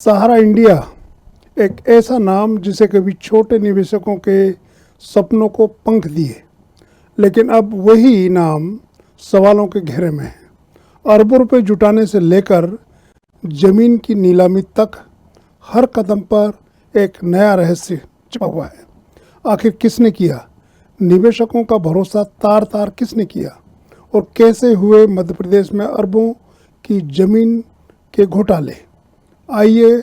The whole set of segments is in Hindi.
सहारा इंडिया एक ऐसा नाम जिसे कभी छोटे निवेशकों के सपनों को पंख दिए, लेकिन अब वही नाम सवालों के घेरे में है। अरबों रुपए जुटाने से लेकर जमीन की नीलामी तक हर कदम पर एक नया रहस्य छिपा हुआ है। आखिर किसने किया? निवेशकों का भरोसा तार तार किसने किया? और कैसे हुए मध्य प्रदेश में अरबों की जमीन के घोटाले? आइए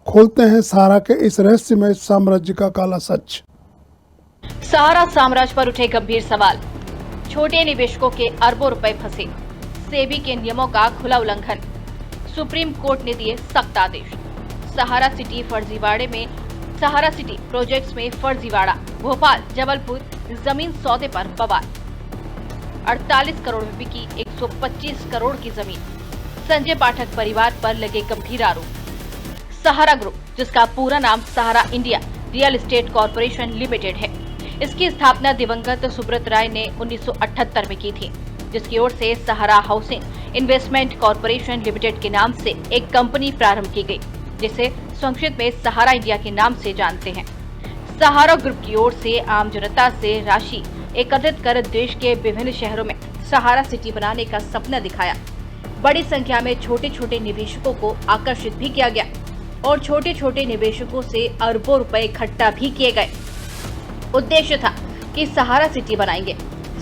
खोलते हैं सहारा के इस रहस्यमय साम्राज्य का काला सच। सहारा साम्राज्य पर उठे गंभीर सवाल, छोटे निवेशकों के अरबों रुपए फंसे, सेबी के नियमों का खुला उल्लंघन, सुप्रीम कोर्ट ने दिए सख्त आदेश। सहारा सिटी फर्जीवाड़े में सहारा सिटी प्रोजेक्ट्स में फर्जीवाड़ा, भोपाल जबलपुर जमीन सौदे पर बवाल। 48 करोड़ में बिकी 125 करोड़ की जमीन, संजय पाठक परिवार पर लगे गंभीर आरोप। सहारा ग्रुप, जिसका पूरा नाम Sahara India real estate corporation limited है, इसकी स्थापना दिवंगत सुब्रत राय ने 1978 में की थी, जिसकी ओर से सहारा हाउसिंग इन्वेस्टमेंट कॉरपोरेशन लिमिटेड के नाम से एक कंपनी प्रारंभ की गई, जिसे संक्षिप्त में सहारा इंडिया के नाम से जानते हैं। सहारा ग्रुप की ओर से आम जनता से राशि एकत्रित कर देश के विभिन्न शहरों में सहारा सिटी बनाने का सपना दिखाया। बड़ी संख्या में छोटे छोटे निवेशकों को आकर्षित भी किया गया और छोटे छोटे निवेशकों से अरबों रुपए इकट्ठा भी किए गए। उद्देश्य था कि सहारा सिटी बनाएंगे।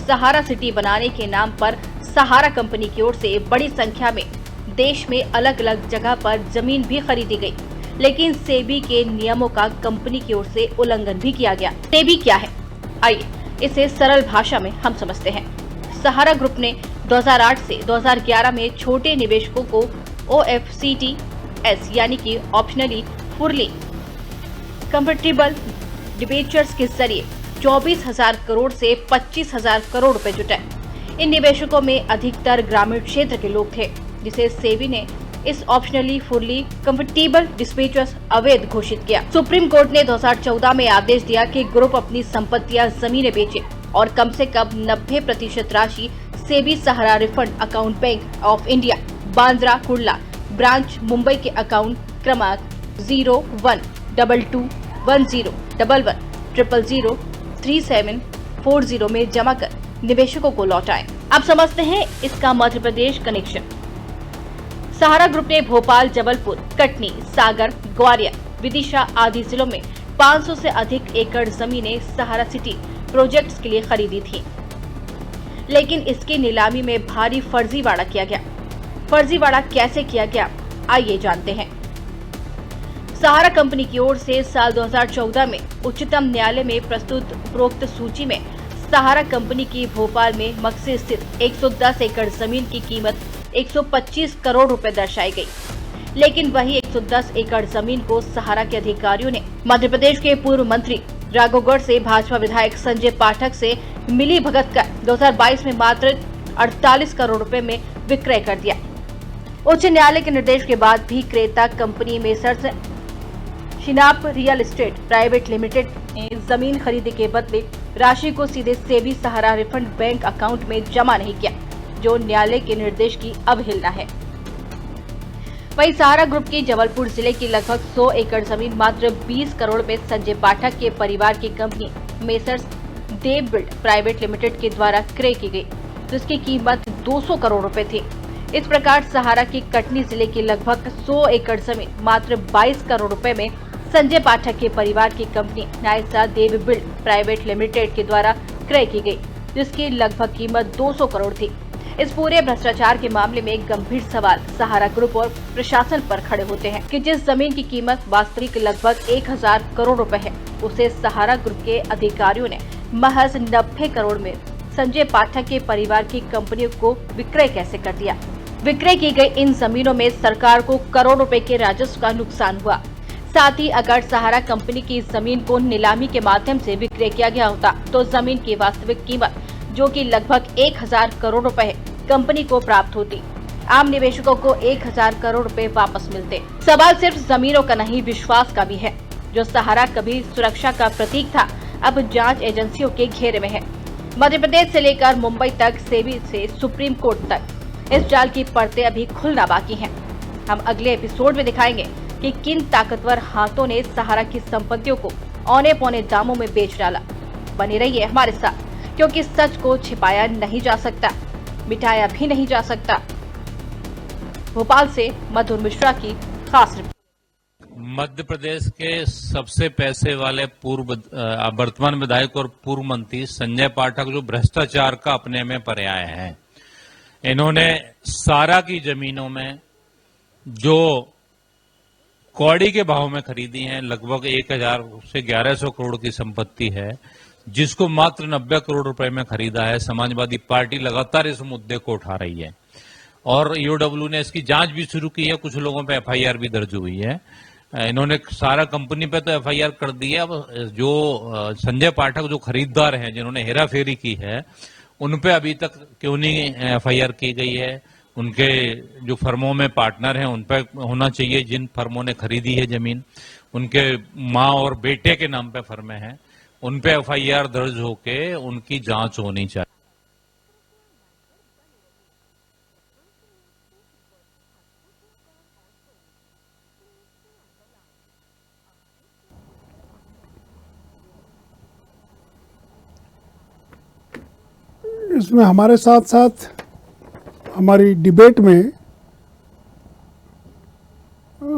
सहारा सिटी बनाने के नाम पर सहारा कंपनी की ओर से बड़ी संख्या में देश में अलग अलग जगह पर जमीन भी खरीदी गई, लेकिन सेबी के नियमों का कंपनी की ओर से उल्लंघन भी किया गया। सेबी क्या है? आइए इसे सरल भाषा में हम समझते हैं। सहारा ग्रुप ने 2008 से 2011 में छोटे निवेशकों को OFCTS यानी कि ऑप्शनली फुर्ली कन्वर्टिबल डिबेंचर्स के जरिए 24,000 करोड़ से 25,000 करोड़ रुपए जुटाए। इन निवेशकों में अधिकतर ग्रामीण क्षेत्र के लोग थे, जिसे सेबी ने इस ऑप्शनली फुर्ली कन्वर्टिबल डिबेंचर्स अवैध घोषित किया। सुप्रीम कोर्ट ने 2014 में आदेश दिया कि ग्रुप अपनी संपत्तियां जमीनें बेचे और कम से कम 90% राशि SEBI Sahara refund account bank of India Bandra Kurla branch Mumbai के अकाउंट क्रमांक 01221111003740 में जमा कर निवेशकों को लौटाएं। अब समझते हैं इसका मध्य प्रदेश कनेक्शन। सहारा ग्रुप ने भोपाल, जबलपुर, कटनी, सागर, ग्वालियर, विदिशा आदि जिलों में 500 से अधिक एकड़ जमीनें सहारा सिटी प्रोजेक्ट्स के लिए खरीदी थी, लेकिन इसकी नीलामी में भारी फर्जीवाड़ा किया गया। फर्जीवाड़ा कैसे किया गया, आइए जानते हैं। सहारा कंपनी की ओर से साल 2014 में उच्चतम न्यायालय में प्रस्तुत उपरोक्त सूची में सहारा कंपनी की भोपाल में मक्सी स्थित 110 एकड़ जमीन की कीमत 125 करोड़ रुपए दर्शाई गई, लेकिन वही 110 एकड़ जमीन को सहारा के अधिकारियों ने मध्य प्रदेश के पूर्व मंत्री राघवगढ़ से भाजपा विधायक संजय पाठक से मिली भगत कर 2022 में मात्र 48 करोड़ रुपए में विक्रय कर दिया। उच्च न्यायालय के निर्देश के बाद भी क्रेता कंपनी मेसर्स शिनाप रियल एस्टेट प्राइवेट लिमिटेड ने जमीन खरीदने के बदले राशि को सीधे SEBI Sahara refund bank account में जमा नहीं किया, जो न्यायालय के निर्देश की अवहेलना है। वहीं सहारा ग्रुप की जबलपुर जिले की लगभग 100 एकड़ जमीन मात्र 20 करोड़ में संजय पाठक के परिवार की कंपनी मेसर्स देव बिल्ड प्राइवेट लिमिटेड के द्वारा क्रय की गई, जिसकी कीमत 200 करोड़ रुपए थी। इस प्रकार सहारा की कटनी जिले की लगभग 100 एकड़ जमीन मात्र 22 करोड़ रुपए में संजय पाठक के परिवार की कंपनी नायसा देव बिल्ड प्राइवेट लिमिटेड के द्वारा क्रय की गई, जिसकी लगभग कीमत 200 करोड़ थी। इस पूरे भ्रष्टाचार के मामले में गंभीर सवाल सहारा ग्रुप और प्रशासन पर खड़े होते हैं कि जिस जमीन की कीमत वास्तविक लगभग 1000 करोड़ रुपए है, उसे सहारा ग्रुप के अधिकारियों ने महज 90 करोड़ में संजय पाठक के परिवार की कंपनियों को विक्रय कैसे कर दिया। विक्रय की गई इन जमीनों में सरकार को करोड़ रुपए के राजस्व का नुकसान हुआ। साथ ही अगर सहारा कंपनी की जमीन को नीलामी के माध्यम से विक्रय किया गया होता, तो जमीन की वास्तविक कीमत, जो कि लगभग 1000 करोड़ रुपए है, कंपनी को प्राप्त होती। आम निवेशकों को 1000 करोड़ रुपए वापस मिलते। सवाल सिर्फ जमीनों का नहीं, विश्वास का भी है। जो सहारा कभी सुरक्षा का प्रतीक था, अब जांच एजेंसियों के घेरे में है। मध्य प्रदेश से लेकर मुंबई तक, सेबी से सुप्रीम कोर्ट तक इस जाल की परतें अभी खुलना बाकी हैं। हम अगले एपिसोड में दिखाएंगे कि किन ताकतवर हाथों ने सहारा की संपत्तियों को औने पौने दामों में बेच डाला। बने रहिए हमारे साथ, क्योंकि सच को छिपाया नहीं जा सकता, मिटाया भी नहीं जा सकता। भोपाल से मधुर मिश्रा की खास रिपोर्ट। मध्य प्रदेश के सबसे पैसे वाले पूर्व वर्तमान विधायक और पूर्व मंत्री संजय पाठक जो भ्रष्टाचार का अपने में पर्याय है, इन्होंने सारा की जमीनों में जो कौड़ी के भाव में खरीदी हैं, लगभग 1000 से 1100 करोड़ की संपत्ति है, जिसको मात्र 90 करोड़ रुपए में खरीदा है। समाजवादी पार्टी लगातार इस मुद्दे को उठा रही है और ईओडब्ल्यू ने इसकी जांच भी शुरू की है। कुछ लोगों पे एफआईआर भी दर्ज हुई है। इन्होंने सारा कंपनी पे तो एफआईआर कर दी है। अब जो संजय पाठक जो खरीदार हैं, जिन्होंने हेराफेरी की है, उन पे अभी तक क्यों नहीं एफआईआर की गई है? उनके जो फर्मों में पार्टनर हैं उन पे होना चाहिए। जिन फर्मों ने खरीदी है जमीन, उनके माँ और बेटे के नाम पे फर्में हैं, उन पे एफआईआर दर्ज होके उनकी जांच होनी चाहिए। इसमें हमारे साथ साथ हमारी डिबेट में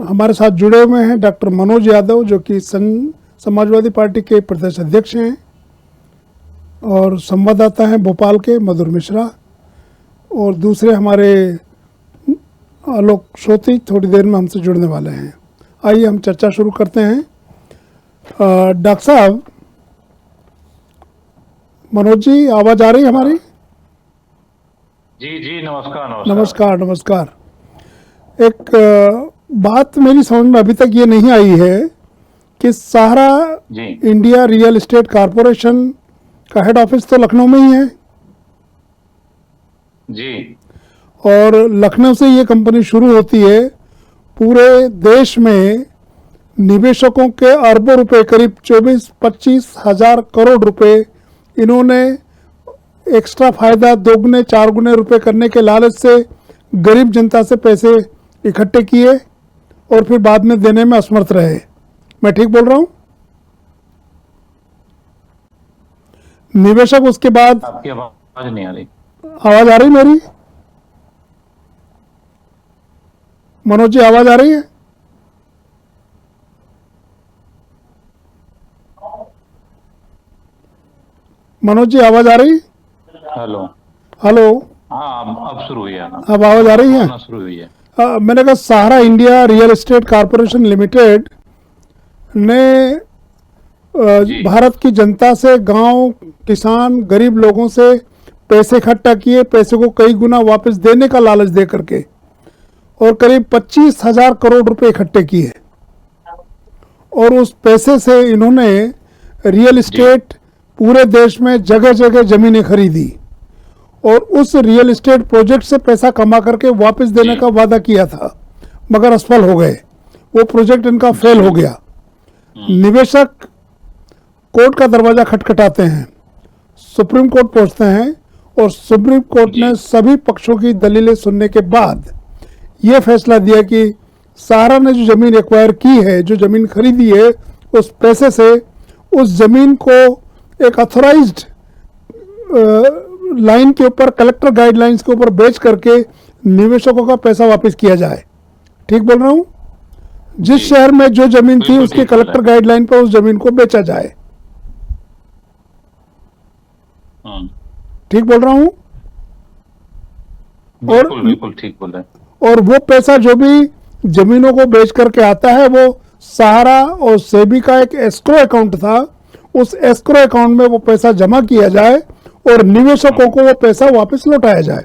हमारे साथ जुड़े हुए हैं डॉक्टर मनोज यादव, जो कि समाजवादी पार्टी के प्रदेश अध्यक्ष हैं, और संवाददाता हैं भोपाल के मधुर मिश्रा, और दूसरे हमारे आलोक श्रोती थोड़ी देर में हमसे जुड़ने वाले हैं। आइए हम चर्चा शुरू करते हैं। डॉक्टर साहब, मनोज जी, आवाज आ रही है हमारी? जी जी, नमस्कार नमस्कार नमस्कार। एक बात मेरी समझ में अभी तक ये नहीं आई है कि सहारा इंडिया रियल एस्टेट कॉरपोरेशन का हेड ऑफिस तो लखनऊ में ही है जी, और लखनऊ से ये कंपनी शुरू होती है। पूरे देश में निवेशकों के अरबों रुपए, करीब 24-25 हजार करोड़ रुपए इन्होंने एक्स्ट्रा फायदा 2 गुने 4 गुने रुपए करने के लालच से गरीब जनता से पैसे इकट्ठे किए और फिर बाद में देने में असमर्थ रहे। मैं ठीक बोल रहा हूं? निवेशक उसके बाद, आपकी आवाज नहीं आ रही। आवाज आ रही मेरी? मनोज जी, आवाज आ रही है? मनोज जी, आवाज आ रही? हेलो हेलो, हाँ, अब शुरू हुई है ना? अब आवाज आ रही है? शुरू हुई है। मैंने कहा Sahara India real estate corporation limited ने भारत की जनता से, गांव, किसान, गरीब लोगों से पैसे इकट्ठा किए, पैसे को कई गुना वापस देने का लालच दे करके, और करीब 25 हजार करोड़ रुपए इकट्ठे किए। और उस पैसे से इन्होंने रियल एस्टेट पूरे देश में जगह जगह जमीनें खरीदी और उस रियल एस्टेट प्रोजेक्ट से पैसा कमा करके वापस देने का वादा किया था, मगर असफल हो गए। वो प्रोजेक्ट इनका फेल हो गया। निवेशक कोर्ट का दरवाजा खटखटाते हैं, सुप्रीम कोर्ट पहुंचते हैं, और सुप्रीम कोर्ट ने सभी पक्षों की दलीलें सुनने के बाद यह फैसला दिया कि सहारा ने जो जमीन एक्वायर की है, जो जमीन खरीदी है, उस पैसे से उस जमीन को एक अथोराइज्ड लाइन के ऊपर, कलेक्टर गाइडलाइंस के ऊपर बेच करके निवेशकों का पैसा वापस किया जाए। ठीक बोल रहा हूं? जिस शहर में जो जमीन थी उसके कलेक्टर गाइडलाइन पर उस जमीन को बेचा जाए। ठीक बोल रहा हूं? बिल्कुल बिल्कुल ठीक बोल रहे हैं। और वो पैसा जो भी जमीनों को बेच करके आता है, वो सहारा और सेबी का एक एस्क्रो अकाउंट था, उस एस्क्रो अकाउंट में वो पैसा जमा किया जाए और निवेशकों को वो पैसा वापस लौटाया जाए।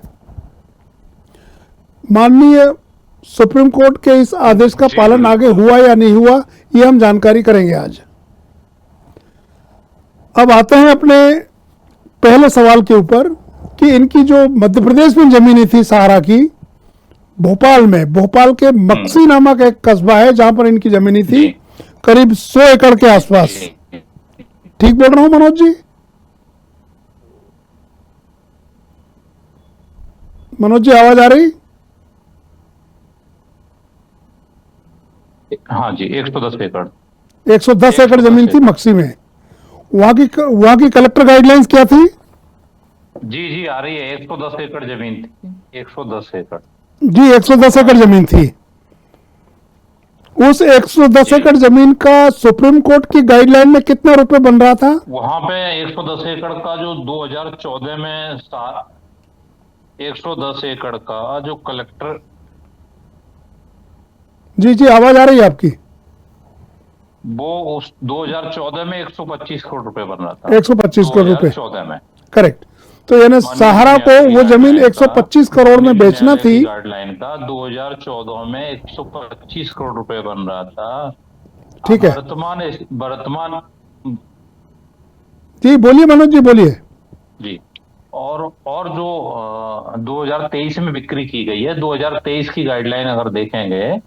माननीय सुप्रीम कोर्ट के इस आदेश का पालन आगे हुआ या नहीं हुआ, ये हम जानकारी करेंगे आज। अब आते हैं अपने पहले सवाल के ऊपर कि इनकी जो मध्य प्रदेश में जमीनें थी सहारा की, भोपाल में, भोपाल के मक्सी नामक एक कस्बा है जहां पर इनकी जमीनें थी, करीब 100 एकड़ के आसपास। ठीक बोल रहा हूं मनोज जी? मनोज जी, आवाज आ रही? हाँ जी, 110 एकड़। 110 एकड़ जमीन थी मक्सी में। वहां की कलेक्टर गाइडलाइंस क्या थी? जी जी, आ रही है। 110 एकड़ जमीन थी, 110 एकड़। जी 110 एकड़ जमीन थी। उस 110 जी। एकड़ जमीन का सुप्रीम कोर्ट की गाइडलाइन में कितना रुपए बन रहा था? वहां पे 110 एकड़ का जो 2014 में 110 एकड़ का जो कलेक्टर। जी जी, आवाज आ रही है आपकी। वो उस 2014 में 125 करोड़ रुपए बन रहा था। 125 करोड़ रुपए, 2014 में। करेक्ट। तो यानी सहारा को वो जमीन 125 करोड़ में बेचना थी। गाइडलाइन का 2014 में 125 करोड़ रुपए बन रहा था। ठीक है, वर्तमान। जी बोलिए मनोज जी, बोलिए। जी। और जो 2023 में बिक्री की गई है, 2023 की गाइडलाइन अगर देखेंगे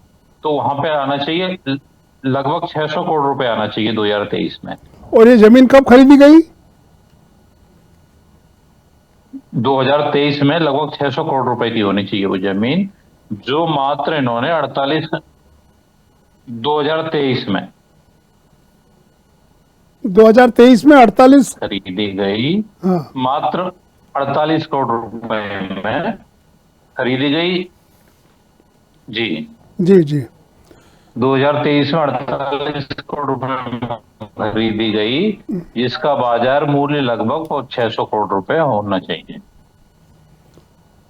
तो वहां पे आना चाहिए लगभग 600 करोड़ रुपए आना चाहिए 2023 में। और ये जमीन कब खरीदी गई? 2023 में लगभग 600 करोड़ रुपए की होनी चाहिए वो जमीन, जो मात्र इन्होंने 2023 में 2023 में 48 खरीदी गई। हाँ मात्र 48 करोड़ रुपए में खरीदी गई। जी जी जी 2023 में 48 करोड़ रुपए में खरीदी गई, जिसका बाजार मूल्य लगभग 600 करोड़ रुपए होना चाहिए।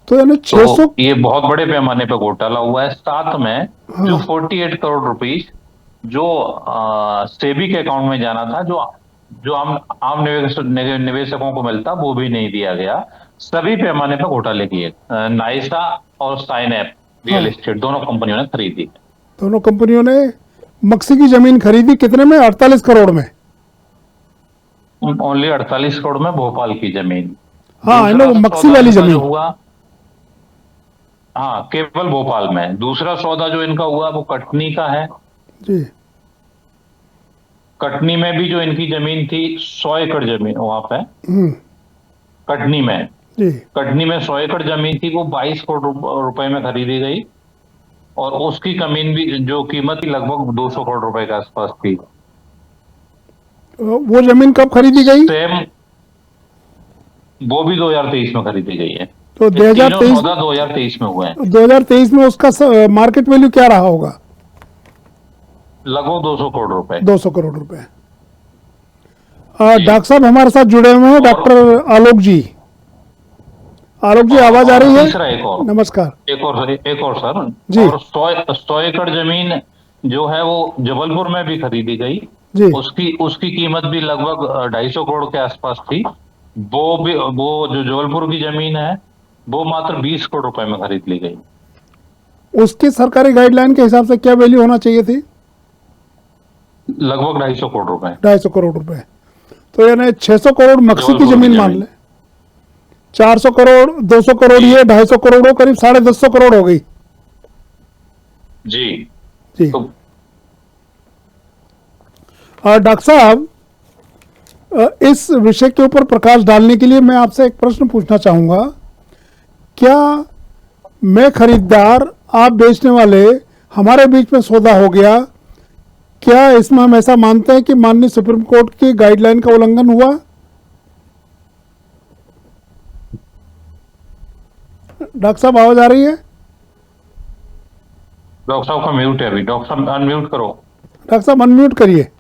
तो यानी तो 600। ये बहुत बड़े पैमाने पर घोटाला हुआ है। साथ में हाँ। जो 48 करोड़ रुपीस जो सेबी के अकाउंट में जाना था, जो आम निवेशकों को मिलता, वो भी नहीं दिया गया। सभी पैमाने पर घोटाले किए। नाइसा और साइनएप रियल एस्टेट दोनों कंपनियों ने खरीदी। दोनों कंपनियों ने मक्सी की जमीन खरीदी कितने में? 48 करोड़ में। ओनली 48 करोड़ में भोपाल की जमीन। हाँ, इन मक्सी वाली जो जमीन हुआ, हाँ, केवल भोपाल में। दूसरा सौदा जो इनका हुआ वो कटनी का है। जी। कटनी में भी जो इनकी जमीन थी 100 एकड़ जमीन वहां पे कटनी में। जी कटनी में 100 एकड़ जमीन थी, वो 22 करोड़ रुपए में खरीदी गई। और उसकी जमीन भी जो कीमत थी लगभग 200 करोड़ रुपए के आसपास थी। वो जमीन कब खरीदी गई? सेम वो भी 2023 में खरीदी गई है। तो 2023 2023 में हुए हैं। 2023 में उसका मार्केट वैल्यू क्या रहा होगा? लगभग 200 करोड़ रुपए। 200 करोड़ रुपए। डॉक्टर साहब हमारे साथ जुड़े हुए हैं, डॉक्टर आलोक जी। आलोक जी, आवाज आ रही है? तीसरा एक और नमस्कार। एक और सर जी। और 100 एकड़ जमीन जो है वो जबलपुर में भी खरीदी गई। जी। उसकी कीमत भी लगभग 250 करोड़ के आसपास थी। वो जो जबलपुर की जमीन है वो मात्र 20 करोड़ रुपए में खरीद ली गई। उसकी सरकारी गाइडलाइन के हिसाब से क्या वैल्यू होना चाहिए थी? लगभग 250 करोड़ रुपए। 250 करोड़ रुपए। तो यानी 600 करोड़ मक्सी की जमीन मान ले, 400 करोड़, 200 करोड़, ये 250 करोड़, करीब 250 करोड़ हो गई। जी जी। तो डॉक्टर साहब, इस विषय के ऊपर प्रकाश डालने के लिए मैं आपसे एक प्रश्न पूछना चाहूंगा। क्या मैं खरीदार, आप बेचने वाले, हमारे बीच में सौदा हो गया, क्या इसमें हम ऐसा मानते हैं कि माननीय सुप्रीम कोर्ट की गाइडलाइन का उल्लंघन हुआ? डॉक्टर साहब, आवाज आ रही है? डॉक्टर साहब का म्यूट है अभी। डॉक्टर साहब अनम्यूट करो। डॉक्टर साहब अनम्यूट करिए।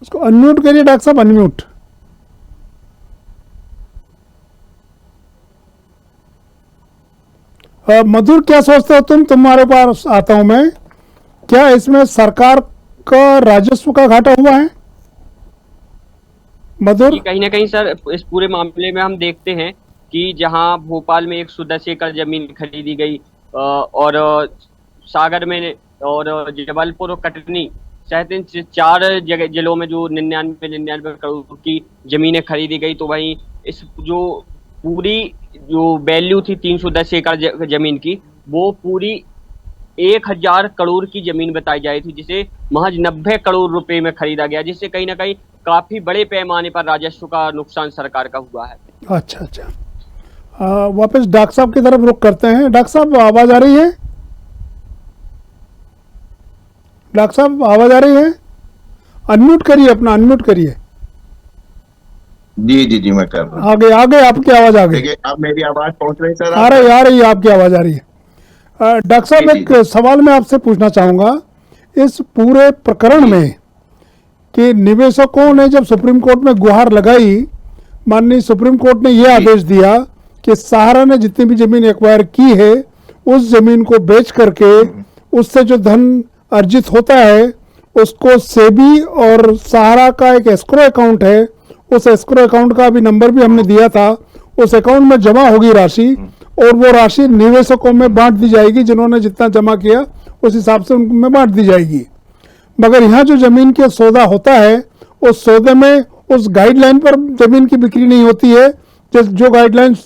उसको अनम्यूट करिए डॉक्टर साहब, अनम्यूट। मधुर, क्या सोचते हो तुम? तुम्हारे पास आता हूं मैं। क्या इसमें सरकार का राजस्व का घाटा हुआ है? मधुर, कहीं ना कहीं सर इस पूरे मामले में हम देखते हैं कि जहां भोपाल में 110 एकड़ जमीन खरीदी गई और सागर में और जबलपुर और कटनी सहित इन 4 जगह जिलों में जो 99 करोड़ की जमीनें खरीदी गई, तो वहीं इस जो पूरी जो वैल्यू थी 310 एकड़ जमीन की, वो पूरी 1000 करोड़ की जमीन बताई जाई थी, जिसे महज 90 करोड़ रुपए में खरीदा गया, जिससे कहीं ना कहीं काफी बड़े पैमाने पर राजस्व का नुकसान सरकार का हुआ है। अच्छा अच्छा। वापस डॉक्टर साहब की तरफ रुख करते हैं। डॉक्टर साहब आवाज आ रही है? डॉक्टर साहब आवाज आ रही है? अनम्यूट करिए, अपना अनम्यूट करिए। जी जी जी, मैं कर रहा हूँ। आगे आगे आपकी आवाज आ गई। देखिए, अब मेरी आवाज पहुंच रही सर? आ रही है, आपकी आवाज आ रही है। डॉक्टर साहब, जी, एक सवाल मैं आपसे पूछना चाहूंगा इस पूरे प्रकरण में कि निवेशकों ने जब सुप्रीम कोर्ट में गुहार लगाई, माननीय सुप्रीम कोर्ट ने यह आदेश दिया कि सहारा ने जितनी भी जमीन एक्वायर की है उस जमीन को बेच करके उससे जो धन अर्जित होता है उसको सेबी और सहारा का एक एस्क्रो अकाउंट है, उस एस्क्रो अकाउंट का भी नंबर भी हमने दिया था, उस अकाउंट में जमा होगी राशि और वो राशि निवेशकों में बांट दी जाएगी। जिन्होंने जितना जमा किया उस हिसाब से उनमें बांट दी जाएगी। मगर यहाँ जो जमीन के सौदा होता है उस सौदे में उस गाइडलाइन पर जमीन की बिक्री नहीं होती है। जो गाइडलाइन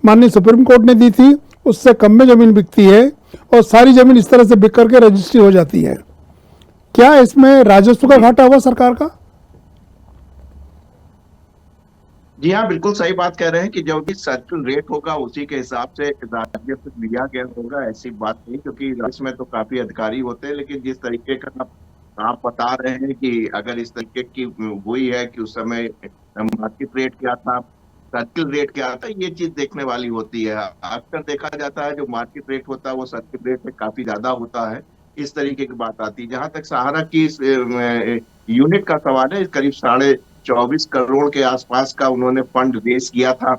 माननीय सुप्रीम कोर्ट ने दी थी उससे कम में जमीन बिकती है और सारी जमीन इस तरह से बिक करके रजिस्ट्री हो जाती है। क्या इसमें राजस्व का घाटा हुआ सरकार का? जी हाँ, बिल्कुल सही बात कह रहे हैं कि जो भी सर्किल रेट होगा उसी के हिसाब से राजस्व लिया गया होगा, ऐसी बात नहीं। क्योंकि राजस्व में तो काफी अधिकारी होते हैं, लेकिन जिस तरीके का आप बता रहे हैं कि अगर इस तरीके की हुई है कि उस समय मार्केट रेट क्या था, सर्किल रेट क्या था, ये चीज देखने वाली होती है। अक्सर देखा जाता है जो मार्केट रेट होता है वो सर्किल रेट से काफी ज्यादा होता है, इस तरीके की बात आती है। जहां तक सहारा की यूनिट का सवाल है, करीब 24.5 करोड़ के आसपास का उन्होंने फंड रेज किया था।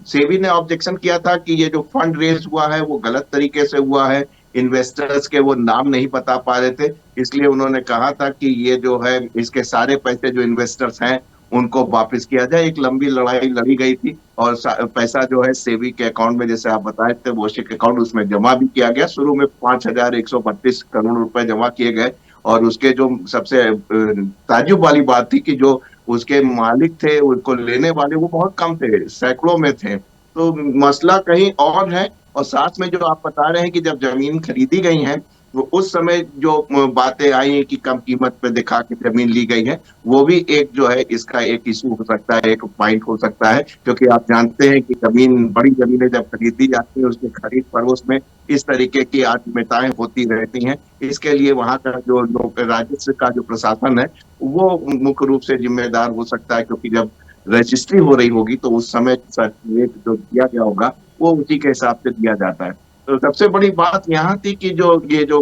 सेबी ने ऑब्जेक्शन किया था कि ये जो फंड रेज हुआ है वो गलत तरीके से हुआ है, इन्वेस्टर्स के वो नाम नहीं बता पा रहे थे, इसलिए उन्होंने कहा था कि ये जो है इसके सारे पैसे जो इन्वेस्टर्स हैं उनको वापस किया जाए। एक लंबी लड़ाई लड़ी गई थी और पैसा जो है सेबी के अकाउंट में, जैसे आप बताए थे वोशिक अकाउंट, उसमें जमा भी किया गया। शुरू में 5,132 करोड़ रुपए जमा किए गए और उसके जो सबसे ताज्जुब वाली बात थी कि जो उसके मालिक थे, उनको लेने वाले वो बहुत कम थे, सैकड़ों में थे। तो मसला कहीं और है। और साथ में जो आप बता रहे हैं कि जब जमीन खरीदी गई है तो उस समय जो बातें आई हैं कि कम कीमत पे दिखा के जमीन ली गई है, वो भी एक जो है इसका एक इशू हो सकता है, एक पॉइंट हो सकता है। क्योंकि आप जानते हैं कि जमीन, बड़ी जमीनें जब खरीदी जाती है उसके खरीद फरोख्त में इस तरीके की अनियमितताएं होती रहती हैं। इसके लिए वहां का जो लोग राजस्व का जो प्रशासन है वो मुख्य रूप से जिम्मेदार हो सकता है, क्योंकि जब रजिस्ट्री हो रही होगी तो उस समय सर्टिफिकेट जो दिया गया होगा वो उसी के हिसाब से दिया जाता है। तो सबसे बड़ी बात यहाँ थी कि जो ये जो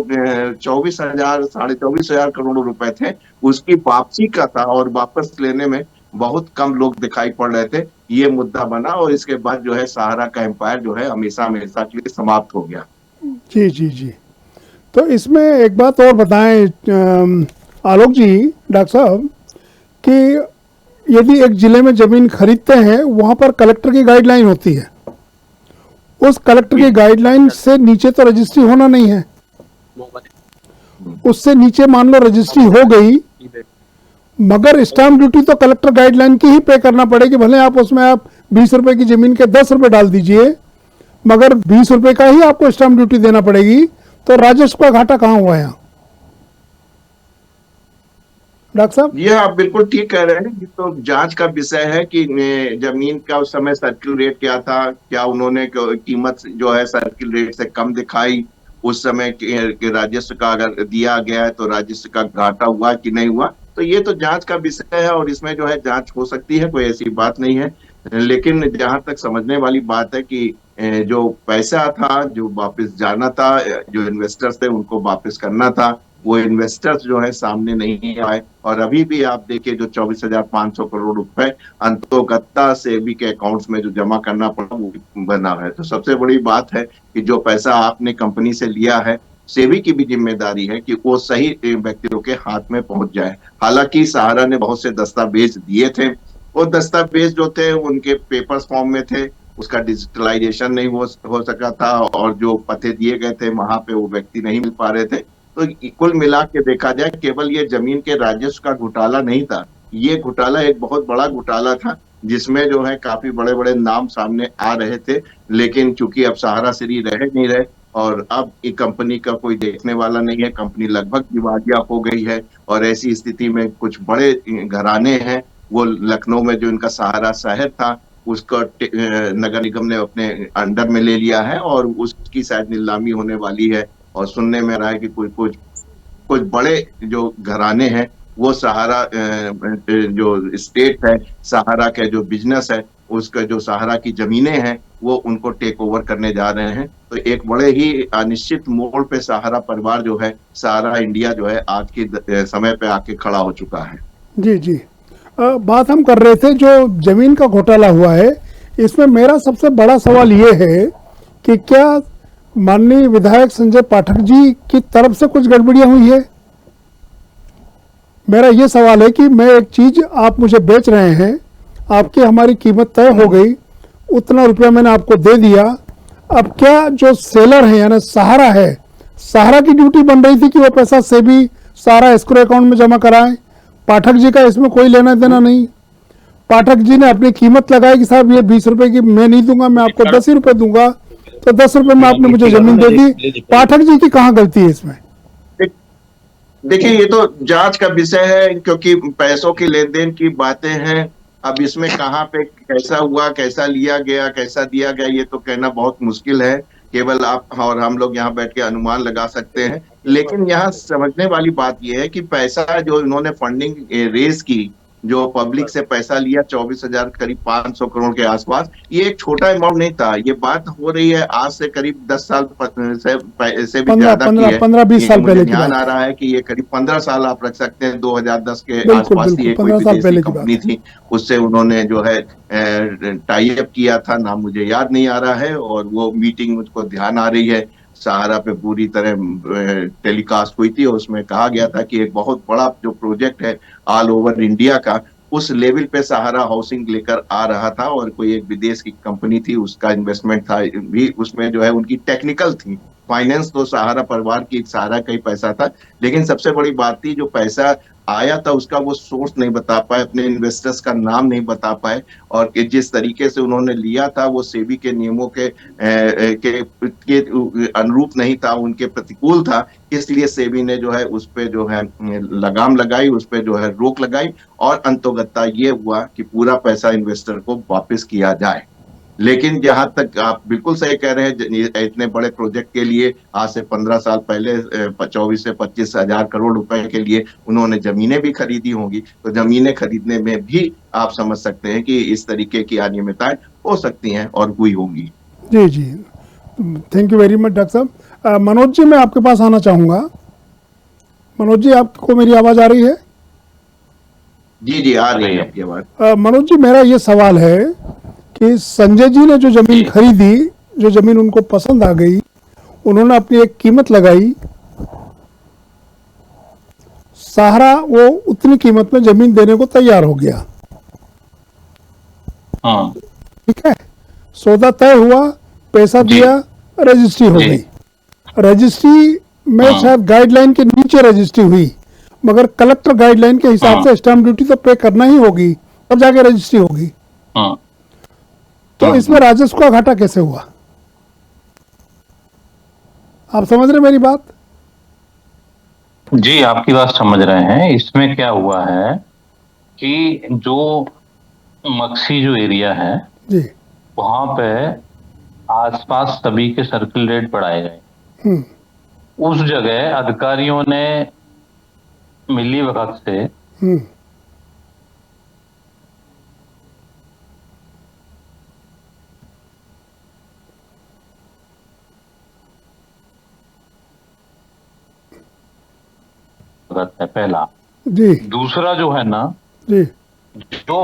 24,000 करोड़ रुपए थे उसकी वापसी का था और वापस लेने में बहुत कम लोग दिखाई पड़ रहे थे। ये मुद्दा बना और इसके बाद जो है सहारा का एम्पायर जो है हमेशा हमेशा के लिए समाप्त हो गया। जी जी जी। तो इसमें एक बात और बताएं आलोक जी, डॉक्टर साहब, कि यदि एक जिले में जमीन खरीदते हैं वहां पर कलेक्टर की गाइडलाइन होती है, उस कलेक्टर की गाइडलाइन से नीचे तो रजिस्ट्री होना नहीं है। उससे नीचे मान लो रजिस्ट्री हो गई, मगर स्टाम्प ड्यूटी तो कलेक्टर गाइडलाइन की ही पे करना पड़ेगी। भले आप उसमें आप 20 रुपए की जमीन के 10 रुपए डाल दीजिए, मगर 20 रुपए का ही आपको स्टाम्प ड्यूटी देना पड़ेगी। तो राजस्व का घाटा कहाँ हुआ यहाँ, डॉक्टर साहब? ये आप बिल्कुल ठीक कह रहे हैं। ये तो जांच का विषय है कि जमीन का उस समय सर्किल रेट क्या था, क्या उन्होंने कीमत जो है सर्किल रेट से कम दिखाई, उस समय के राजस्व का अगर दिया गया है तो राजस्व का घाटा हुआ कि नहीं हुआ। तो ये तो जांच का विषय है और इसमें जो है जांच हो सकती है, कोई ऐसी बात नहीं है। लेकिन जहां तक समझने वाली बात है कि जो पैसा था जो वापस जाना था, जो इन्वेस्टर्स थे उनको वापस करना था, वो इन्वेस्टर्स जो है सामने नहीं आए। और अभी भी आप देखिए जो 24,500 करोड़ रुपए अंतोगत्ता सेबी के अकाउंट्स में जो जमा करना पड़ा वो बना है। तो सबसे बड़ी बात है कि जो पैसा आपने कंपनी से लिया है, सेबी की भी जिम्मेदारी है कि वो सही व्यक्तियों के हाथ में पहुंच जाए। हालांकि सहारा ने बहुत से दस्तावेज दिए थे, वो दस्तावेज जो थे उनके पेपर्स फॉर्म में थे, उसका डिजिटलाइजेशन नहीं हो सका था और जो पते दिए गए थे वहां पे वो व्यक्ति नहीं मिल पा रहे थे। तो कुल मिला के देखा जाए केवल ये जमीन के राजस्व का घोटाला नहीं था, ये घोटाला एक बहुत बड़ा घोटाला था जिसमें जो है काफी बड़े बड़े नाम सामने आ रहे थे। लेकिन चूंकि अब सहारा श्री रहे नहीं रहे, और अब ये कंपनी का कोई देखने वाला नहीं है, कंपनी लगभग दिवालिया हो गई है। और ऐसी स्थिति में कुछ बड़े घराने हैं, वो लखनऊ में जो इनका सहारा शहर था उसका नगर निगम ने अपने अंडर में ले लिया है और उसकी शायद नीलामी होने वाली है। और सुनने में आ रहा है कि कुछ कुछ कुछ बड़े जो घराने हैं वो सहारा जो स्टेट है, सहारा के जो बिजनेस है, उसका जो सहारा की जमीनें हैं वो उनको टेक ओवर करने जा रहे हैं। तो एक बड़े ही अनिश्चित मोड़ पे सहारा परिवार जो है, सहारा इंडिया जो है आज के समय पे आके खड़ा हो चुका है। जी जी। बात हम कर रहे थे जो जमीन का घोटाला हुआ है, इसमें मेरा सबसे बड़ा सवाल ये है कि क्या माननीय विधायक संजय पाठक जी की तरफ से कुछ गड़बड़ियां हुई है? मेरा ये सवाल है कि मैं एक चीज आप मुझे बेच रहे हैं, आपकी हमारी कीमत तय हो गई, उतना रुपया मैंने आपको दे दिया, अब क्या जो सेलर है यानी सहारा है, सहारा की ड्यूटी बन रही थी कि वो पैसा सेबी सहारा एस्क्रो अकाउंट में जमा कराए? पाठक जी का इसमें कोई लेना देना नहीं। पाठक जी ने अपनी कीमत लगाई कि साहब ये 20 रुपए की मैं नहीं दूंगा, मैं आपको 10 ही रुपए दूंगा, तो 10 रुपए में आपने मुझे जमीन दे दी। पाठक जी की कहाँ गलती है इसमें? देखिए, ये तो जांच का विषय है, क्योंकि पैसों की लेन देन की बातें हैं। अब इसमें कहाँ पे कैसा हुआ, कैसा लिया गया, कैसा दिया गया, ये तो कहना बहुत मुश्किल है। केवल आप और हम लोग यहाँ बैठ के अनुमान लगा सकते हैं। लेकिन यहाँ समझने वाली बात यह है कि पैसा जो इन्होंने फंडिंग रेज की, जो पब्लिक से पैसा लिया 24,000 करीब 500 करोड़ के आसपास, ये एक छोटा अमाउंट नहीं था। ये बात हो रही है आज से करीब 10 साल से भी ज्यादा की है। 15-20 साल पहले की ध्यान बात आ रहा है कि ये करीब 15 साल आप रख सकते हैं, 2010 के बिल्कुल आसपास बिल्कुल ये कोई 15 साल विदेशी पहले की बात कंपनी है। थी, उससे उन्होंने जो है टाई अप किया था, नाम मुझे याद नहीं आ रहा है। और वो मीटिंग मुझको ध्यान आ रही है, सहारा पे पूरी तरह टेलीकास्ट हुई थी और उसमें कहा गया था कि एक बहुत बड़ा जो प्रोजेक्ट है ऑल ओवर इंडिया का, उस लेवल पे सहारा हाउसिंग लेकर आ रहा था। और कोई एक विदेश की कंपनी थी, उसका इन्वेस्टमेंट था भी उसमें, जो है उनकी टेक्निकल थी। फाइनेंस तो सहारा परिवार की, सहारा का ही पैसा था। लेकिन सबसे बड़ी बात थी, जो पैसा आया था उसका वो सोर्स नहीं बता पाए, अपने इन्वेस्टर्स का नाम नहीं बता पाए, और जिस तरीके से उन्होंने लिया था वो सेबी के नियमों के अनुरूप नहीं था, उनके प्रतिकूल था। इसलिए सेबी ने जो है उस पे जो है लगाम लगाई, उस पे जो है रोक लगाई, और अंतोगत्ता ये हुआ कि पूरा पैसा इन्वेस्टर को वापस किया जाए। लेकिन जहां तक आप बिल्कुल सही कह रहे हैं, इतने बड़े प्रोजेक्ट के लिए आज से 15 साल पहले 24 से 25 हजार करोड़ रुपए के लिए उन्होंने जमीनें भी खरीदी होंगी। तो जमीनें खरीदने में भी आप समझ सकते हैं कि इस तरीके की अनियमितताएं हो सकती हैं और हुई होंगी। जी जी, thank you very much doctor साहब। मनोज जी, मैं आपके पास आना चाहूँगा। मनोज जी, आपको मेरी आवाज़ आ रही है? जी जी, आ रही है आपकी आवाज। मनोज जी, मेरा ये सवाल है कि संजय जी ने जो जमीन खरीदी, जो जमीन उनको पसंद आ गई, उन्होंने अपनी एक कीमत लगाई, सहारा वो उतनी कीमत में जमीन देने को तैयार हो गया। हाँ, ठीक है, सौदा तय हुआ, पैसा दिया, रजिस्ट्री हो गई। रजिस्ट्री में शायद गाइडलाइन के नीचे रजिस्ट्री हुई, मगर कलेक्टर गाइडलाइन के हिसाब से स्टैंप ड्यूटी तो पे करना ही होगी, तब जाके रजिस्ट्री होगी। तो इसमें राजस्व का घाटा कैसे हुआ? आप समझ रहे मेरी बात? जी, आपकी बात समझ रहे हैं। इसमें क्या हुआ है कि जो मक्सी जो एरिया है जी। वहां पे आसपास सभी के सर्किल रेट बढ़ाए गए। उस जगह अधिकारियों ने मिली वक्त से है पहला। जी। दूसरा जो है ना, जी। जो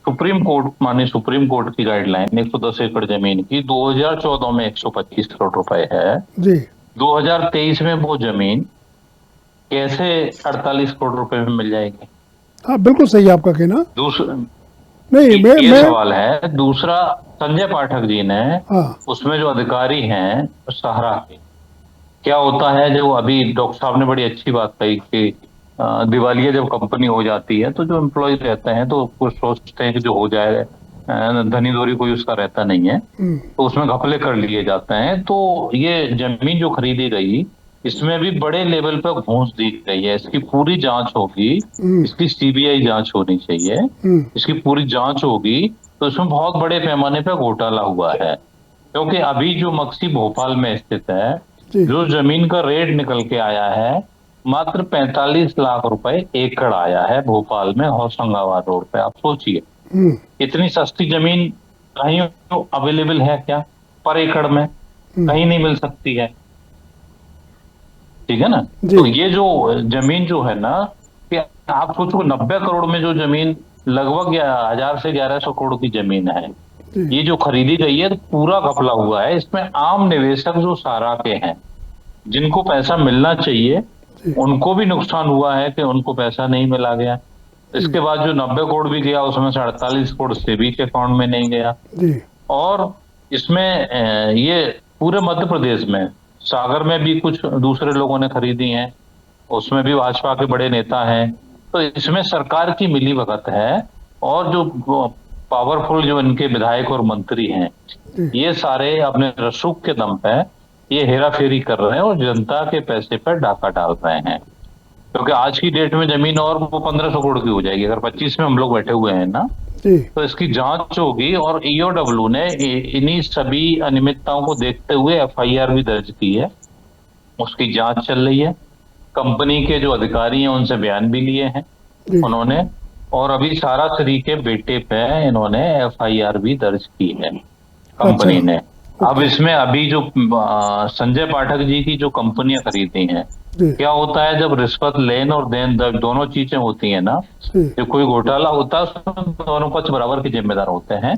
सुप्रीम कोर्ट माने सुप्रीम कोर्ट की गाइडलाइन 110 एकड़ जमीन की 2014 में 125 करोड़ रुपए है जी। 2023 में वो जमीन कैसे 48 करोड़ रुपए में मिल जाएगी? हाँ, बिल्कुल सही आपका कहना। दूसरा नहीं, ये सवाल है। दूसरा, संजय पाठक जी ने उसमें जो अधिकारी हैं सहारा के, क्या होता है, जो अभी डॉक्टर साहब ने बड़ी अच्छी बात कही कि दिवालिया जब कंपनी हो जाती है तो जो एम्प्लॉय रहते हैं तो कुछ सोचते हैं कि जो हो जाएगा धनी दोरी कोई उसका रहता नहीं है, तो उसमें घपले कर लिए जाते हैं। तो ये जमीन जो खरीदी गई, इसमें भी बड़े लेवल पर घूस दी गई है। इसकी पूरी जांच होगी, इसकी सीबीआई जांच होनी चाहिए, इसकी पूरी जांच होगी, तो इसमें बहुत बड़े पैमाने पर घोटाला हुआ है। क्योंकि अभी जो मक्सी भोपाल में स्थित है, जो जमीन का रेट निकल के आया है, मात्र 45 लाख रुपए एकड़ आया है भोपाल में होशंगाबाद रोड पे। आप सोचिए, इतनी सस्ती जमीन कहीं अवेलेबल है क्या पर एकड़ में? कहीं नहीं मिल सकती है, ठीक है ना। तो ये जो जमीन जो है ना, कि आप सोचो 90 करोड़ में जो जमीन, लगभग 1000 से 1100 करोड़ की जमीन है, ये जो खरीदी गई है, तो पूरा घपला हुआ है। इसमें आम निवेशक जो सारा के हैं, जिनको पैसा मिलना चाहिए, उनको भी नुकसान हुआ है कि उनको पैसा नहीं मिला गया। इसके बाद जो 90 करोड़ भी गया, उसमें से 48 करोड़ सेबी के अकाउंट में नहीं गया। और इसमें ये पूरे मध्य प्रदेश में, सागर में भी कुछ दूसरे लोगों ने खरीदी हैं, उसमें भी भाजपा के बड़े नेता हैं। तो इसमें सरकार की मिलीभगत है, और जो पावरफुल जो इनके विधायक और मंत्री हैं, ये सारे अपने रसूख के दम पे ये हेरा फेरी कर रहे हैं और जनता के पैसे पर डाका डाल रहे हैं। क्योंकि आज की डेट में जमीन और वो 1500 करोड़ की हो जाएगी, अगर 25 में हम लोग बैठे हुए हैं ना, तो इसकी जांच होगी। और ईओडब्ल्यू ने इन्हीं सभी अनियमितताओं को देखते हुए एफआईआर भी दर्ज की है, उसकी जांच चल रही है। कंपनी के जो अधिकारी हैं उनसे बयान भी लिए हैं उन्होंने, और अभी सारा श्री के बेटे पे इन्होंने एफआईआर भी दर्ज की है कंपनी ने। अब इसमें अभी जो संजय पाठक जी की जो कंपनियां खरीदी हैं, क्या होता है, जब रिश्वत लेन और देन दोनों चीजें होती हैं ना, जब कोई घोटाला होता है उसमें दोनों पक्ष बराबर के जिम्मेदार होते हैं।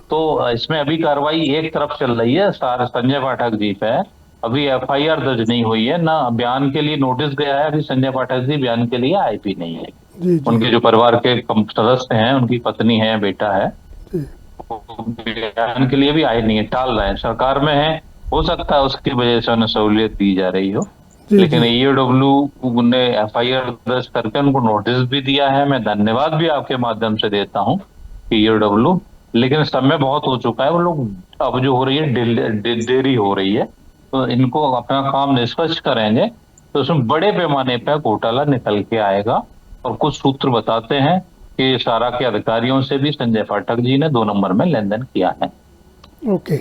तो इसमें अभी कार्रवाई एक तरफ चल रही है संजय पाठक जी पे, अभी एफआईआर दर्ज नहीं हुई है, ना बयान के लिए नोटिस गया है। अभी संजय पाठक जी बयान के लिए आए भी नहीं है। उनके जो परिवार के सदस्य हैं, उनकी पत्नी है, बेटा है, बयान के लिए भी आए नहीं है, टाल रहे हैं। सरकार में है, हो सकता है उसकी वजह से उन्हें सहूलियत दी जा रही हो, लेकिन ईओडब्ल्यू ने एफआईआर दर्ज करके उनको नोटिस भी दिया है। मैं धन्यवाद भी आपके माध्यम से देता हूं कि ईओडब्ल्यू, लेकिन समय बहुत हो चुका है, वो लोग अब जो हो रही है देरी हो रही है, तो इनको अपना काम निष्पक्ष करेंगे तो उसमें बड़े पैमाने पर घोटाला निकल के आएगा। और कुछ सूत्र बताते हैं कि सारा के अधिकारियों से भी संजय पाठक जी ने 2 नंबर में लेन देन किया है। ओके,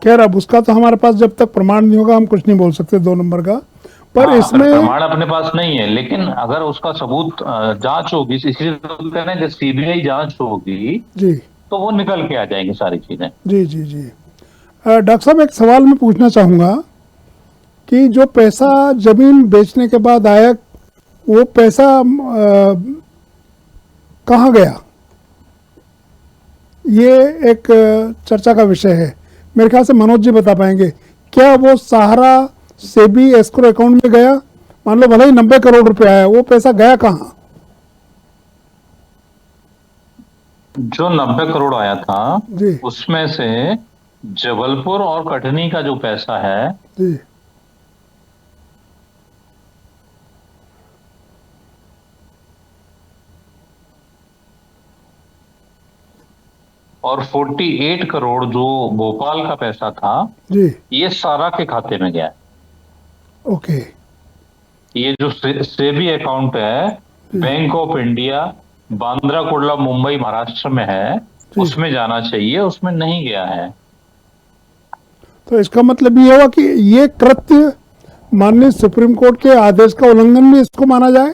खैर अब उसका तो हमारे पास जब तक प्रमाण नहीं होगा हम कुछ नहीं बोल सकते 2 नंबर का। पर इसमें प्रमाण अपने पास नहीं है, लेकिन अगर उसका सबूत जांच होगी, इसलिए तो कह रहे हैं कि सीबीआई जांच होगी जी, तो वो निकल के आ जाएंगी सारी चीजें। जी जी जी। डॉक्टर साहब, एक सवाल मैं पूछना चाहूँगा कि जो पैसा जमीन बेचने के बाद आया, वो पैसा कहाँ गया? ये एक चर्चा का विषय है। मेरे ख्याल से मनोज जी बता पाएंगे, क्या वो सहारा सेबी एस्क्रो अकाउंट में गया? मान लो भले ही 90 करोड़ रुपए आया, वो पैसा गया कहाँ? जो 90 करोड़ आया था जी, उसमें से जबलपुर और कटनी का जो पैसा है, जी, और 48 करोड़ जो भोपाल का पैसा था, जी, ये सारा के खाते में गया। ओके, ये जो सेबी अकाउंट है, bank of India, Bandra Kurla Mumbai Maharashtra में है, उसमें जाना चाहिए, उसमें नहीं गया है। तो इसका मतलब ये हुआ कि ये कृत्य माननीय सुप्रीम कोर्ट के आदेश का उल्लंघन भी इसको माना जाए?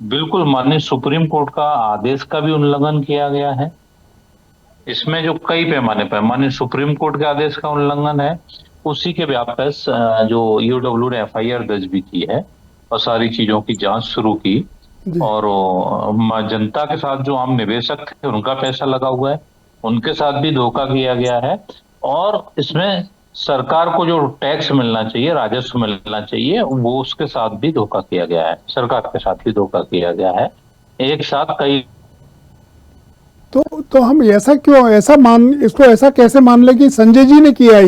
बिल्कुल, माननीय सुप्रीम कोर्ट का आदेश का भी उल्लंघन किया गया है। इसमें जो कई पैमाने पर माननीय सुप्रीम कोर्ट के आदेश का उल्लंघन है, उसी के व्यापक जो ईओडब्ल्यू ने एफआईआर दर्ज भी की है और सारी चीजों की जांच शुरू की। और जनता के साथ जो आम निवेशक थे उनका पैसा लगा हुआ है, उनके साथ भी धोखा किया गया है। और इसमें सरकार को जो टैक्स मिलना चाहिए, राजस्व मिलना चाहिए, वो उसके साथ भी धोखा किया गया है, सरकार के साथ भी धोखा किया गया है, एक साथ कई। तो हम ऐसा क्यों, इसको ऐसा कैसे मान ले कि संजय जी ने किया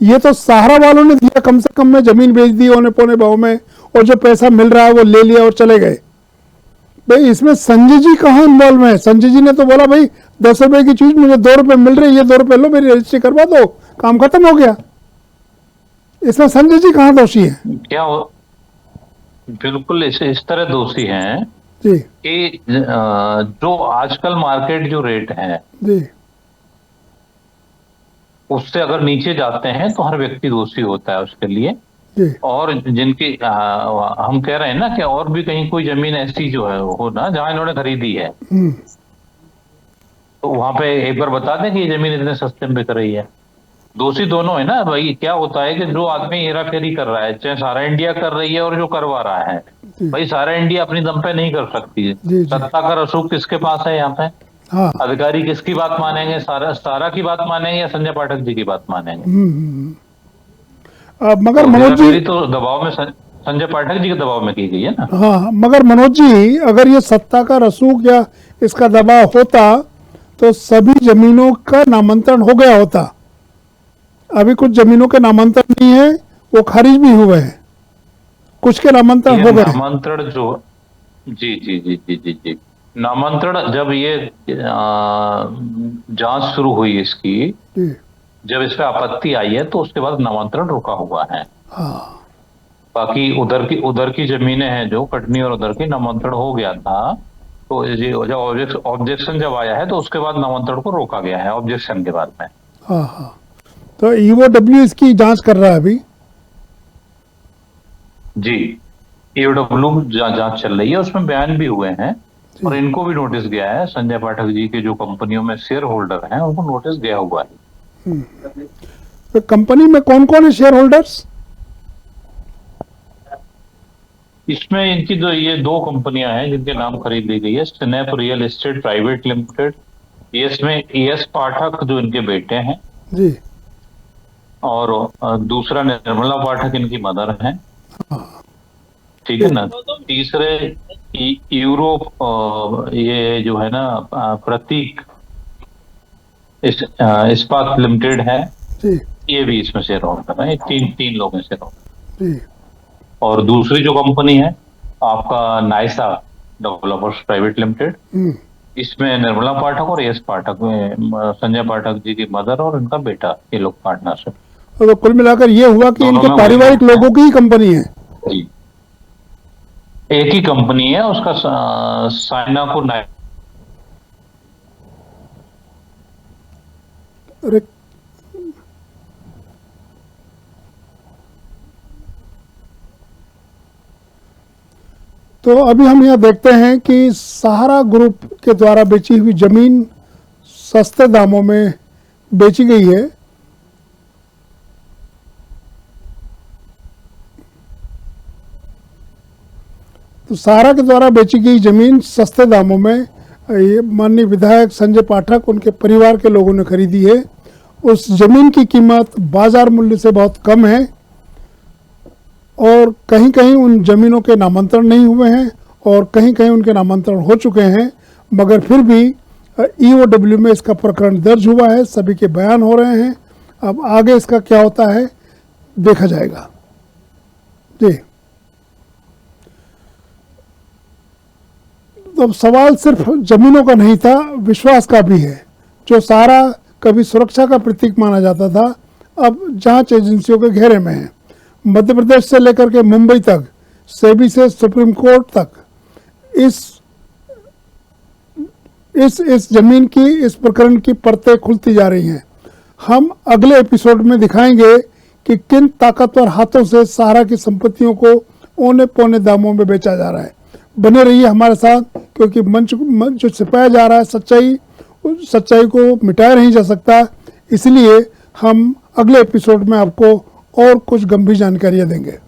ये तो सहारा वालों ने दिया, कम से कम में जमीन बेच दी औने पौने भाव में, और जो पैसा मिल रहा है वो ले लिया और चले गए। भाई इसमें संजय जी कहाँ इन्वॉल्व है? संजय जी ने तो बोला भाई 10 रुपए की चीज मुझे 2 रुपए मिल रही है, 2 रुपए लो, मेरी रजिस्ट्री करवा दो, काम खत्म हो गया। इसमें संजय जी कहाँ दोषी है? क्या हो, बिल्कुल इस तरह दोषी हैं जी कि जो आजकल मार्केट जो रेट है जी उससे अगर नीचे जाते हैं तो हर व्यक्ति दोषी होता है उसके लिए। जी और जिनकी हम कह रहे हैं ना कि और भी कहीं कोई जमीन ऐसी जो है हो ना जहां इन्होंने खरीदी है, तो वहां पे एक बार बता दें कि ये जमीन इतने सस्ते में बिक रही है। दोषी दोनों है ना भाई। क्या होता है कि जो आदमी हेराफेरी कर रहा है, चाहे सारा इंडिया कर रही है और जो करवा रहा है, भाई सारा इंडिया अपनी दम पे नहीं कर सकती है। जी। सत्ता का रसूख किसके पास है यहाँ पे? हाँ अधिकारी किसकी बात मानेंगे? सारा की बात मानेंगे या संजय पाठक जी की बात मानेंगे? मगर मनोज जी, हेराफेरी तो दबाव में संजय पाठक जी के दबाव में की गई है ना। हाँ मगर मनोज जी, अगर ये सत्ता का रसूख या इसका दबाव होता तो सभी जमीनों का नामांतरण हो गया होता। अभी कुछ जमीनों के नामांतरण नहीं है, वो खारिज भी हुए हैं, कुछ के नामांतरण हो गए। नामांतरण जो जी जी जी जी जी जी नामांतरण जब ये जांच शुरू हुई इसकी, जी जब इस पे आपत्ति आई है तो उसके बाद नामांतरण रुका हुआ है। हाँ बाकी उधर की जमीनें हैं जो कटनी और उधर की, नामांतरण हो गया था। तो ये जब ऑब्जेक्शन जब आया है तो उसके बाद नामांतरण को रोका गया है, ऑब्जेक्शन के बाद में। हाँ हाँ, तो ईओडब्ल्यू इसकी जांच कर रहा है अभी। जी, ईओडब्ल्यू जांच चल रही है, उसमें बयान भी हुए हैं और इनको भी नोटिस गया है। संजय पाठक जी के जो कंपनियों में शेयर होल्डर हैं उनको नोटिस गया हुआ है। तो कंपनी में कौन कौन है शेयर होल्डर्स? इसमें इनकी जो ये 2 कंपनियां हैं जिनके नाम खरीद ली गई है, snap real estate private limited, इसमें एस पाठक जो इनके बेटे हैं जी, और दूसरा निर्मला पाठक इनकी मदर हैं। ठीक है ना। तीसरे यूरोप ये जो है ना प्रतीक इस्पात लिमिटेड है जी ये भी इसमें शेयर होल्डर है। तीन लोग हैं शेयर होल्डर। जी और दूसरी जो कंपनी है आपका नाइसा डेवलपर्स प्राइवेट लिमिटेड, इसमें निर्मला पाठक और एस पाठक, संजय पाठक जी की मदर और इनका बेटा, ये लोग पार्टनरशिप। तो कुल मिलाकर ये हुआ कि इनके पारिवारिक लोगों की ही कंपनी है। जी, एक ही कंपनी है, उसका साइना को अरे तो अभी हम यहाँ देखते हैं कि सहारा ग्रुप के द्वारा बेची हुई जमीन सस्ते दामों में बेची गई है। तो सहारा के द्वारा बेची गई जमीन सस्ते दामों में ये माननीय विधायक संजय पाठक उनके परिवार के लोगों ने खरीदी है। उस जमीन की कीमत बाजार मूल्य से बहुत कम है और कहीं कहीं उन जमीनों के नामांतरण नहीं हुए हैं और कहीं कहीं उनके नामांतरण हो चुके हैं, मगर फिर भी ईओडब्ल्यू में इसका प्रकरण दर्ज हुआ है, सभी के बयान हो रहे हैं। अब आगे इसका क्या होता है देखा जाएगा। जी, तो सवाल सिर्फ जमीनों का नहीं था, विश्वास का भी है। जो सहारा कभी सुरक्षा का प्रतीक माना जाता था, अब जांच एजेंसियों के घेरे में है। मध्य प्रदेश से लेकर के मुंबई तक, सेबी से सुप्रीम कोर्ट तक इस जमीन की, इस प्रकरण की परतें खुलती जा रही हैं। हम अगले एपिसोड में दिखाएंगे कि किन ताकतवर हाथों से सहारा की संपत्तियों को औने पौने दामों में बेचा जा रहा है। बने रहिए हमारे साथ, क्योंकि मंच जो छिपाया जा रहा है सच्चाई को मिटाया नहीं जा सकता। इसलिए हम अगले एपिसोड में आपको और कुछ गंभीर जानकारियां देंगे।